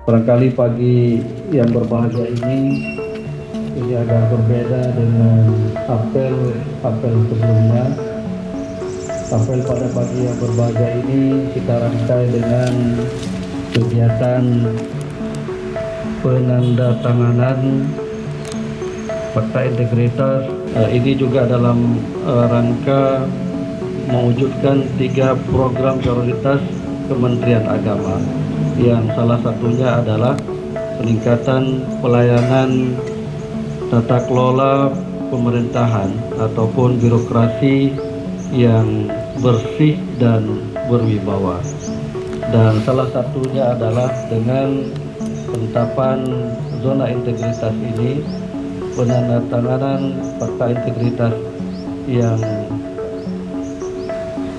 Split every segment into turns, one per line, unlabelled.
Barangkali pagi yang berbahagia ini agak berbeda dengan apel sebelumnya. Apel pada pagi yang berbahagia ini kita rangkai dengan kegiatan penandatanganan fakta integritas. Ini juga dalam rangka mewujudkan 3 program prioritas Kementerian Agama, yang salah satunya adalah peningkatan pelayanan tata kelola pemerintahan ataupun birokrasi yang bersih dan berwibawa. Dan salah satunya adalah dengan penetapan zona integritas ini, penandatanganan fakta integritas yang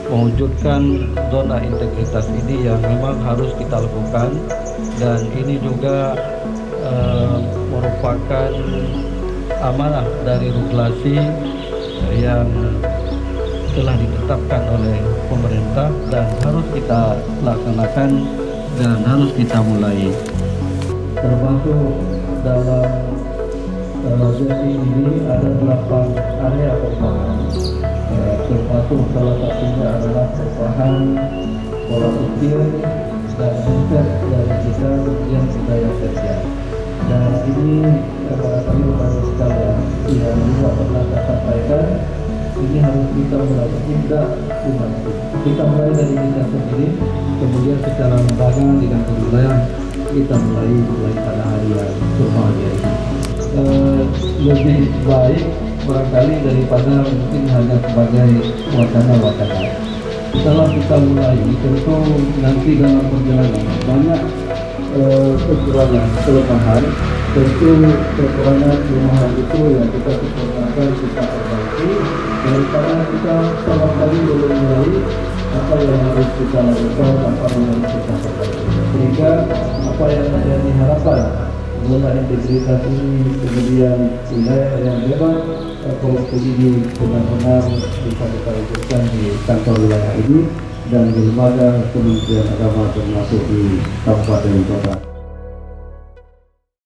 mewujudkan zona integritas ini yang memang harus kita lakukan, dan ini juga merupakan amanah dari regulasi yang telah ditetapkan oleh pemerintah dan harus kita laksanakan dan harus kita mulai. Termasuk dalam sesi ini ada 8 area pengembangan, termasuk salah satunya adalah perubahan pola pikir dan mindset dari kita yang budaya kerja. Dan ini barangkali rekan sekalian yang juga pernah saya sampaikan, ini harus kita mulai tindak dinasti. Kita mulai dari kita sendiri, kemudian secara lembaga dengan wilayah kita mulai pada hari yang berbahagia ini. Lebih baik barangkali daripada mungkin hanya sebagai wacana-wacana. Setelah kita mulai, tentu nanti dalam perjalanan banyak kekurangan, kelemahan. Tentu kekurangan kelemahan itu yang kita sempurnakan, kita perbaiki. Daripada kita sama sekali belum mulai, apa yang harus kita lakukan, apa yang harus kita perbaiki. Sehingga apa yang menjadi harapan zona integritas ini, kemudian wilayah yang bebas korupsi ini benar-benar bisa kita wujudkan di kantor wilayah ini dan di lembaga Kementerian Agama termasuk di Kabupaten Kota.